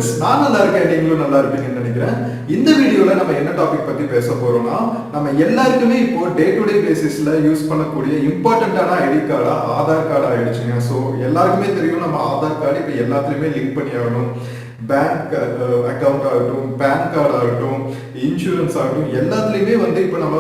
friends, நான் நல்லா இருக்கேன், நீங்களும் நல்லா இருப்பீங்கன்னு நினைக்கிறேன். இந்த வீடியோல நம்ம என்ன டாபிக் பத்தி பேச போறோம்னா, நம்ம எல்லாருக்குமே இப்போ டே டு டே பேசிஸ்ல யூஸ் பண்ணக்கூடிய இம்பார்ட்டன்ட்டான ஐடி கார்டா ஆதார் கார்டு ஆயிடுச்சுங்க. ஸோ எல்லாருக்குமே தெரியும், நம்ம ஆதார் கார்டு இப்போ எல்லாத்துலயுமே லிங்க் பண்ணி ஆகணும். பேங்க் அக்கௌண்ட் ஆகட்டும், பேன் கார்டு ஆகட்டும், இன்சூரன்ஸ் ஆகட்டும், எல்லாத்துலேயுமே இப்போ நம்ம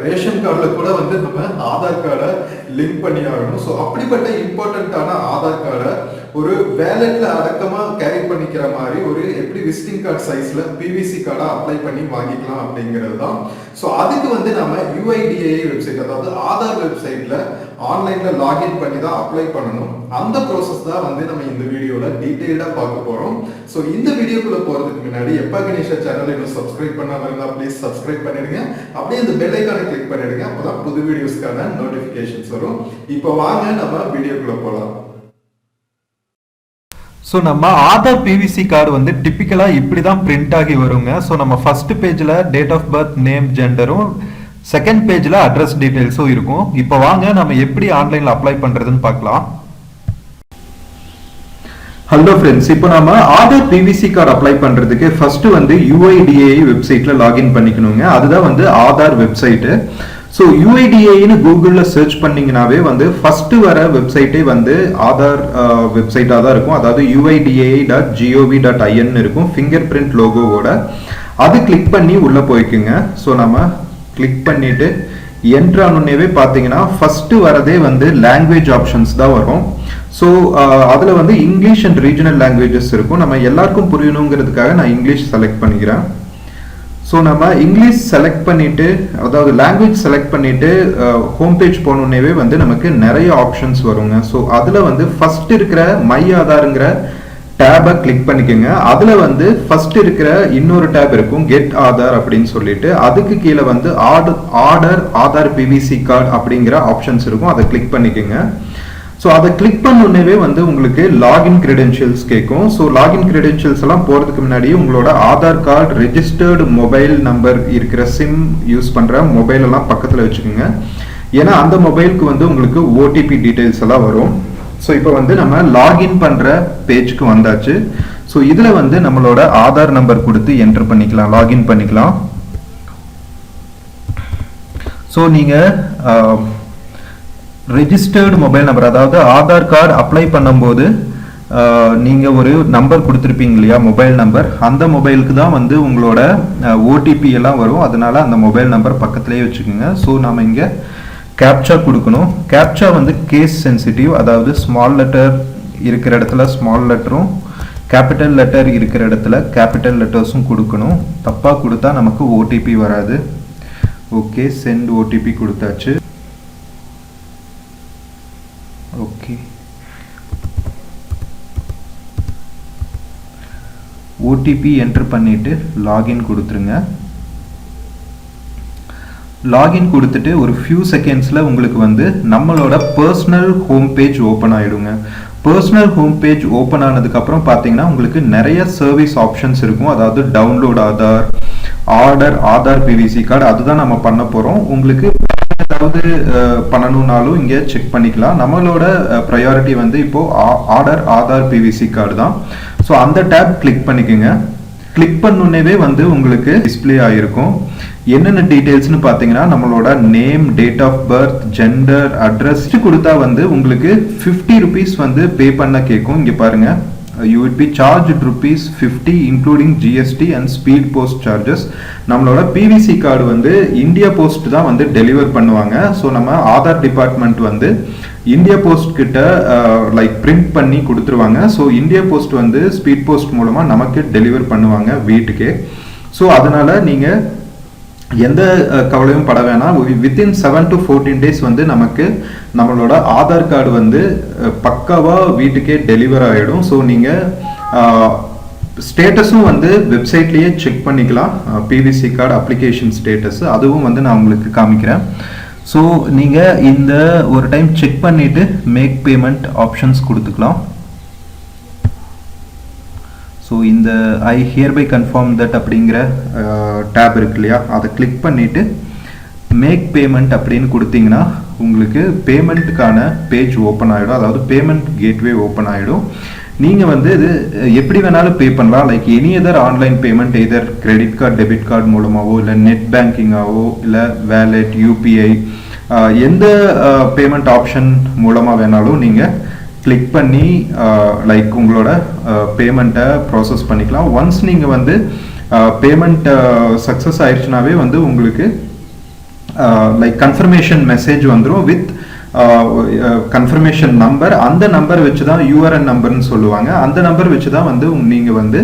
ரேஷன் கார்டில் கூட நம்ம ஆதார் கார்டை லிங்க் பண்ணி ஆகணும். ஸோ அப்படிப்பட்ட இம்பார்ட்டண்ட்டான ஆதார் கார்டை ஒரு வேலெட்ல அடக்கமா கேரி பண்ணிக்கிற மாதிரி ஒரு எப்படி விசிட்டிங் கார்டு சைஸ்ல பிவிசி கார்டை அப்ளை பண்ணி வாங்கிக்கலாம் அப்படிங்கிறது தான். ஸோ அதுக்கு நம்ம UIDAI வெப்சைட், அதாவது ஆதார் வெப்சைட்ல ஆன்லைன்ல லாகின் பண்ணி தான் அப்ளை பண்ணணும். அந்த ப்ராசஸ் தான் நம்ம இந்த வீடியோல டீடைல்டா பார்க்க போறோம். ஸோ இந்த வீடியோக்குள்ள போறதுக்கு முன்னாடி எப்பா கணேஷா சேனல் இன்னும் சப்ஸ்கிரைப் பண்ணாம இருந்தா ப்ளீஸ் சப்ஸ்கிரைப் பண்ணிடுங்க. அப்படியே இந்த பெல் ஐகானை கிளிக் பண்ணிடுங்க. அப்பதான் புது வீடியோஸ்க்கான நோட்டிபிகேஷன்ஸ் வரும். இப்போ வாங்க நம்ம வீடியோக்குள்ள போகலாம். ஸோ நம்ம ஆதார் பிவிசி கார்டு டிப்பிக்கலாக இப்படி தான் பிரிண்ட் ஆகி வருங்க. ஸோ நம்ம ஃபர்ஸ்ட் பேஜில் டேட் ஆஃப் பர்த், நேம், ஜெண்டரும், செகண்ட் பேஜில் அட்ரஸ் டீட்டெயில்ஸும் இருக்கும். இப்போ வாங்க நம்ம எப்படி ஆன்லைனில் அப்ளை பண்ணுறதுன்னு பார்க்கலாம். ஹலோ ஃப்ரெண்ட்ஸ், இப்போ நம்ம ஆதார் பிவிசி கார்டு அப்ளை பண்ணுறதுக்கு ஃபர்ஸ்ட் UIDAI வெப்சைட்டில் லாகின் பண்ணிக்கணுங்க. அதுதான் ஆதார் வெப்சைட்டு. ஸோ UIDAIன்னு கூகுளில் சர்ச் பண்ணிங்கனாவே ஃபர்ஸ்ட் வர வெப்சைட்டே ஆதார் வெப்சைட்டாக தான் இருக்கும். அதாவது uidai.gov.in இருக்கும், ஃபிங்கர் பிரிண்ட் லோகோவோட. அது கிளிக் பண்ணி உள்ளே போய்க்குங்க. ஸோ நம்ம கிளிக் பண்ணிட்டு என்ட்ரு ஆனோடனேவே பார்த்தீங்கன்னா ஃபர்ஸ்ட் வரதே லாங்குவேஜ் ஆப்ஷன்ஸ் தான் வரும். ஸோ அதில் இங்கிலீஷ் அண்ட் ரீஜனல் லாங்குவேஜஸ் இருக்கும். நம்ம எல்லாருக்கும் புரியணுங்கிறதுக்காக நான் இங்கிலீஷ் செலக்ட் பண்ணிக்கிறேன். ஸோ நம்ம இங்கிலீஷ் செலக்ட் பண்ணிட்டு, அதாவது லாங்குவேஜ் செலக்ட் பண்ணிட்டு ஹோம் பேஜ் போனோடனேவே நமக்கு நிறைய ஆப்ஷன்ஸ் வருங்க. ஸோ அதில் ஃபர்ஸ்ட் இருக்கிற மை ஆதாருங்கிற டேபை கிளிக் பண்ணிக்கோங்க. அதில் ஃபர்ஸ்ட் இருக்கிற இன்னொரு டேப் இருக்கும், கெட் ஆதார் அப்படின்னு சொல்லிட்டு. அதுக்கு கீழே ஆர்டர் ஆதார் பிவிசி கார்டு அப்படிங்கிற ஆப்ஷன்ஸ் இருக்கும். அதை கிளிக் பண்ணிக்கோங்க. ஸோ அதை கிளிக் பண்ணோடனே உங்களுக்கு லாகின் கிரெடென்ஷியல்ஸ் கேட்கும். ஸோ லாகின் கிரெடென்ஷியல்ஸ் எல்லாம் போகிறதுக்கு முன்னாடி உங்களோட Aadhaar card registered mobile number இருக்கிற சிம் யூஸ் பண்ணுற மொபைல் எல்லாம் பக்கத்தில் வச்சுக்கோங்க. ஏன்னா அந்த மொபைலுக்கு உங்களுக்கு OTP டீட்டெயில்ஸ் எல்லாம் வரும். ஸோ இப்போ நம்ம லாகின் பண்ணுற பேஜுக்கு வந்தாச்சு. ஸோ இதில் நம்மளோட ஆதார் நம்பர் கொடுத்து என்ட்ரு பண்ணிக்கலாம், லாகின் பண்ணிக்கலாம். ஸோ நீங்கள் ரெஜிஸ்டர்டு மொபைல் நம்பர், அதாவது ஆதார் கார்டு அப்ளை பண்ணும்போது நீங்கள் ஒரு நம்பர் கொடுத்துருப்பீங்க இல்லையா, மொபைல் நம்பர், அந்த மொபைலுக்கு தான் உங்களோட OTP எல்லாம் வரும். அதனால அந்த மொபைல் நம்பர் பக்கத்துலேயே வச்சுக்கோங்க. ஸோ நம்ம இங்கே கேப்சா கொடுக்கணும். கேப்சா கேஸ் சென்சிட்டிவ், அதாவது ஸ்மால் லெட்டர் இருக்கிற இடத்துல ஸ்மால் லெட்டரும், கேபிட்டல் லெட்டர் இருக்கிற இடத்துல கேபிட்டல் லெட்டர்ஸும் கொடுக்கணும். தப்பாக கொடுத்தா நமக்கு OTP வராது. ஓகே, சென்ட் OTP கொடுத்தாச்சு. ஓகே, OTP என்டர் பண்ணிட்டு லாகின் கொடுத்துருங்க. லாகின் கொடுத்துட்டு ஒரு ஃபியூ செகண்ட்ஸில் உங்களுக்கு நம்மளோட பர்சனல் ஹோம் பேஜ் ஓப்பன் ஆகிடுங்க. பர்சனல் ஹோம் பேஜ் ஓப்பன் ஆனதுக்கப்புறம் பார்த்தீங்கன்னா உங்களுக்கு நிறைய சர்வீஸ் ஆப்ஷன்ஸ் இருக்கும். அதாவது download Aadhaar, order Aadhaar PVC card, அதுதான் நம்ம பண்ண போகிறோம். உங்களுக்கு ஏதாவது பண்ணணும்னாலும் இங்கே செக் பண்ணிக்கலாம். நம்மளோட ப்ரையாரிட்டி இப்போ ஆர்டர் ஆதார் பிவிசி கார்டு தான். ஸோ அந்த டேப் கிளிக் பண்ணிக்கோங்க. கிளிக் பண்ணோன்னே உங்களுக்கு டிஸ்பிளே ஆகிருக்கும். என்னென்ன டீட்டெயில்ஸ்னு பார்த்தீங்கன்னா நம்மளோட name, date of birth, gender, address கொடுத்தா உங்களுக்கு 50 rupees பே பண்ண கேட்கும். இங்கே பாருங்க, you would be charged ₹50 including GST and speed post charges. நம்மளோட PVC கார்டு இந்தியா போஸ்ட் தான் டெலிவர் பண்ணுவாங்க. ஸோ நம்ம ஆதார் டிபார்ட்மெண்ட் இந்தியா போஸ்ட் கிட்ட பிரிண்ட் பண்ணி கொடுத்துருவாங்க. So India post speed post மூலமா நமக்கு டெலிவர் பண்ணுவாங்க வீட்டுக்கே. ஸோ அதனால நீங்க எந்த கவலையும் பட வேணாம். வித்தின் 7 to 14 days நமக்கு நம்மளோட ஆதார் கார்டு பக்காவா வீட்டுக்கே டெலிவர் ஆகிடும். ஸோ நீங்கள் ஸ்டேட்டஸும் வெப்சைட்லேயே செக் பண்ணிக்கலாம். பிவிசி கார்டு அப்ளிகேஷன் ஸ்டேட்டஸ் அதுவும் நான் உங்களுக்கு காமிக்கிறேன். ஸோ நீங்கள் இந்த ஒரு டைம் செக் பண்ணிவிட்டு மேக் பேமெண்ட் ஆப்ஷன்ஸ் கொடுத்துக்கலாம். ஸோ இந்த ஐ ஹியர்பை கன்ஃபார்ம் தட் அப்படிங்கிற டேப் இருக்கு இல்லையா, அதை கிளிக் பண்ணிவிட்டு மேக் பேமெண்ட் அப்படின்னு கொடுத்தீங்கன்னா உங்களுக்கு பேமெண்ட்டுக்கான பேஜ் ஓப்பன் ஆகிடும். அதாவது பேமெண்ட் கேட்வே ஓப்பன் ஆகிடும். நீங்கள் வந்து இது எப்படி வேணாலும் பே பண்ணலாம். Like any other online payment, either credit card, debit card மூலமாகவோ, இல்லை நெட் பேங்கிங்காகவோ, இல்லை வேலெட், யூபிஐ, எந்த பேமெண்ட் ஆப்ஷன் மூலமாக வேணாலும் நீங்கள் கிளிக் பண்ணி லைக் உங்களோட பேமெண்ட்டை ப்ராசஸ் பண்ணிக்கலாம். ஒன்ஸ் நீங்கள் வந்து பேமெண்ட் சக்ஸஸ் ஆயிடுச்சுனாவே வந்து உங்களுக்கு லைக் கன்ஃபர்மேஷன் மெசேஜ் வந்துடும் வித் கன்ஃபர்மேஷன் நம்பர். அந்த நம்பர் வச்சு தான் யூஆர்என் நம்பர்னு சொல்லுவாங்க. அந்த நம்பர் வச்சு தான் வந்து நீங்கள் வந்து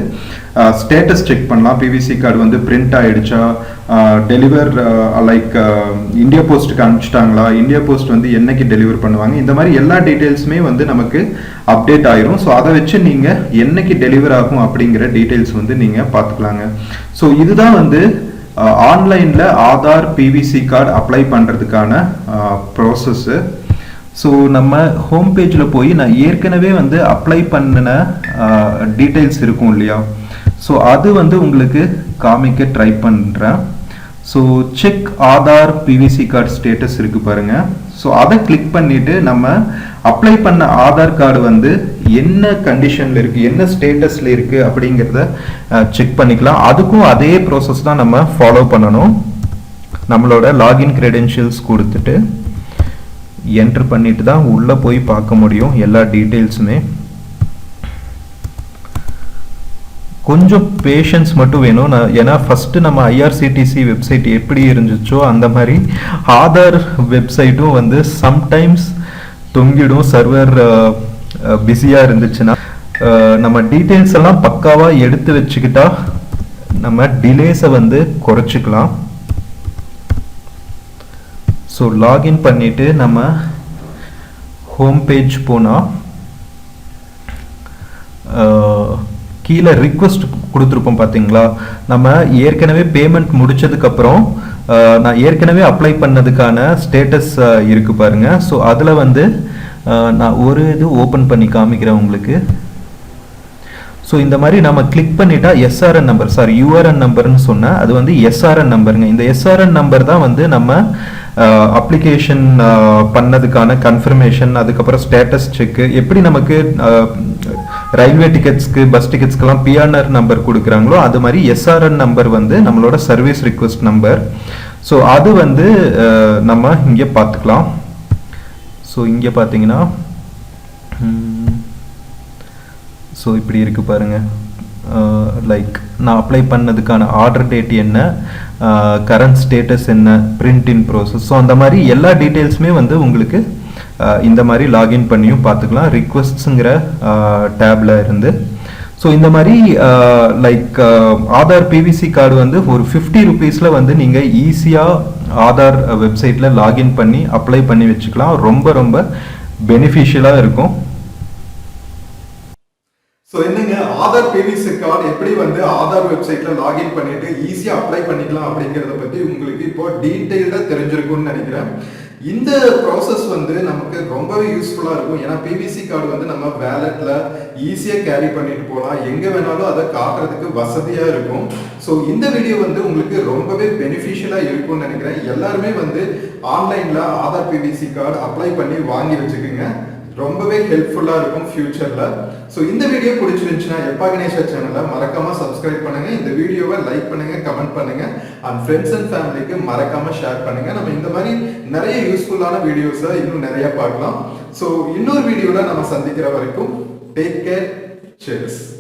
ஸ்டேட்டஸ் செக் பண்ணலாம். பிவிசி கார்டு வந்து பிரிண்ட் ஆகிடுச்சா, டெலிவர் லைக் இந்தியா போஸ்ட்டுக்கு அனுப்பிச்சிட்டாங்களா, இந்தியா போஸ்ட் வந்து என்னைக்கு டெலிவர் பண்ணுவாங்க, இந்த மாதிரி எல்லா டீட்டெயில்ஸுமே வந்து நமக்கு அப்டேட் ஆயிரும். ஸோ அதை வச்சு நீங்கள் என்னைக்கு டெலிவர் ஆகும் அப்படிங்கிற டீட்டெயில்ஸ் வந்து நீங்கள் பார்த்துக்கலாங்க. ஸோ இதுதான் வந்து ஆன்லைனில் ஆதார் பிவிசி கார்டு அப்ளை பண்ணுறதுக்கான ப்ராசஸ்ஸு. ஸோ நம்ம ஹோம் பேஜில் போய் நான் ஏற்கனவே வந்து அப்ளை பண்ணின டீட்டெயில்ஸ் இருக்கும் இல்லையா, ஸோ அது வந்து உங்களுக்கு காமிக்க ட்ரை பண்ணுறேன். So check Aadhaar PVC card status இருக்குது பாருங்கள். ஸோ அதை கிளிக் பண்ணிவிட்டு நம்ம அப்ளை பண்ண ஆதார் கார்டு வந்து என்ன கண்டிஷனில் இருக்குது, என்ன ஸ்டேட்டஸில் இருக்குது அப்படிங்கிறத செக் பண்ணிக்கலாம். அதுக்கும் அதே ப்ராசஸ் தான் நம்ம ஃபாலோ பண்ணணும். நம்மளோட லாகின் க்ரெடென்ஷியல்ஸ் கொடுத்துட்டு என்ட்ரு பண்ணிட்டு தான் உள்ளே போய் பார்க்க முடியும் எல்லா டீட்டெயில்ஸுமே. கொஞ்சம் பேஷன்ஸ் மட்டும் வேணும். ஏன்னா ஃபஸ்ட்டு நம்ம ஐஆர்சிடிசி வெப்சைட் எப்படி இருந்துச்சோ அந்த மாதிரி ஆதார் வெப்சைட்டும் வந்து சம்டைம்ஸ் தொங்கிடும். சர்வர் பிஸியாக இருந்துச்சுன்னா நம்ம டீட்டெயில்ஸ் எல்லாம் பக்காவாக எடுத்து வச்சுக்கிட்டா நம்ம டிலேஸை வந்து குறைச்சிக்கலாம். ஸோ லாகின் பண்ணிவிட்டு நம்ம ஹோம் பேஜ் போனால் கீழே ரிக்வெஸ்ட் கொடுத்துருப்போம் பார்த்தீங்களா. நம்ம ஏற்கனவே பேமெண்ட் முடிச்சதுக்கப்புறம் நான் ஏற்கனவே அப்ளை பண்ணதுக்கான ஸ்டேட்டஸ் இருக்குது பாருங்கள். ஸோ அதில் வந்து நான் ஒரு இது ஓப்பன் பண்ணி காமிக்கிறேன் உங்களுக்கு. ஸோ இந்த மாதிரி நம்ம கிளிக் பண்ணிட்டா எஸ்ஆர்என் நம்பர், சாரி யூஆர்என் நம்பர்னு சொன்னால் அது வந்து எஸ்ஆர்என் நம்பருங்க. இந்த எஸ்ஆர்என் நம்பர் தான் வந்து நம்ம அப்ளிகேஷன் பண்ணதுக்கான கன்ஃபர்மேஷன், அதுக்கப்புறம் ஸ்டேட்டஸ் செக்கு. எப்படி நமக்கு ரயில்வே டிக்கெட்ஸ்க்கு, பஸ் டிக்கெட்ஸ்க்கெல்லாம் பிஆர்ஆர் நம்பர் கொடுக்குறாங்களோ அது மாதிரி எஸ்ஆர்என் நம்பர் வந்து நம்மளோட சர்வீஸ் ரிக்வெஸ்ட் நம்பர். ஸோ அது வந்து நம்ம இங்கே பார்த்துக்கலாம். ஸோ இங்கே பார்த்தீங்கன்னா ஸோ இப்படி இருக்குது பாருங்கள். லைக் நான் அப்ளை பண்ணதுக்கான ஆர்டர் டேட் என்ன, கரண்ட் ஸ்டேட்டஸ் என்ன, பிரிண்ட் இன் ப்ரோசஸ். ஸோ அந்த மாதிரி எல்லா டீட்டெயில்ஸுமே வந்து உங்களுக்கு இந்த மாதிரி லாகின் பண்ணியும் பார்த்துக்கலாம் ரிக்வெஸ்ட்ஸுங்கிற டேபில் இருந்து. ஸோ இந்த மாதிரி லைக் ஆதார் பிவிசி கார்டு வந்து ஒரு 50 ருபீஸில் வந்து நீங்கள் ஈஸியாக ஆதார் வெப்சைட்டில் லாகின் பண்ணி அப்ளை பண்ணி வச்சுக்கலாம். ரொம்ப ரொம்ப பெனிஃபிஷியலாக இருக்கும். ஸோ என்னங்க ஆதார் பிவிசி கார்டு எப்படி வந்து ஆதார் வெப்சைட்ல லாகின் பண்ணிட்டு ஈஸியாக அப்ளை பண்ணிக்கலாம் அப்படிங்கிறத பற்றி உங்களுக்கு இப்போ டீட்டெயில்டாக தெரிஞ்சிருக்கும்னு நினைக்கிறேன். இந்த ப்ராசஸ் வந்து நமக்கு ரொம்பவே யூஸ்ஃபுல்லாக இருக்கும். ஏன்னா பிவிசி கார்டு வந்து நம்ம வேலெட்ல ஈஸியாக கேரி பண்ணிட்டு போகலாம், எங்கே வேணாலும் அதை காட்டுறதுக்கு வசதியாக இருக்கும். ஸோ இந்த வீடியோ வந்து உங்களுக்கு ரொம்பவே பெனிஃபிஷியலாக இருக்கும்னு நினைக்கிறேன். எல்லாருமே வந்து ஆன்லைனில் ஆதார் பிவிசி கார்டு அப்ளை பண்ணி வாங்கி வச்சுக்கோங்க. ரொம்பவே ஹெல்ப்ஃபுல்லாக இருக்கும் ஃபியூச்சரில். ஸோ இந்த வீடியோ பிடிச்சிருந்துச்சுன்னா எப்பா கணேஷா சேனலை மறக்காமல் சப்ஸ்கிரைப் பண்ணுங்கள், இந்த வீடியோவை லைக் பண்ணுங்கள், கமெண்ட் பண்ணுங்கள், அண்ட் ஃப்ரெண்ட்ஸ் அண்ட் ஃபேமிலிக்கு மறக்காமல் ஷேர் பண்ணுங்கள். நம்ம இந்த மாதிரி நிறைய யூஸ்ஃபுல்லான வீடியோஸை இன்னும் நிறைய பார்க்கலாம். ஸோ இன்னொரு வீடியோவில் நம்ம சந்திக்கிற வரைக்கும் டேக் கேர், cheers.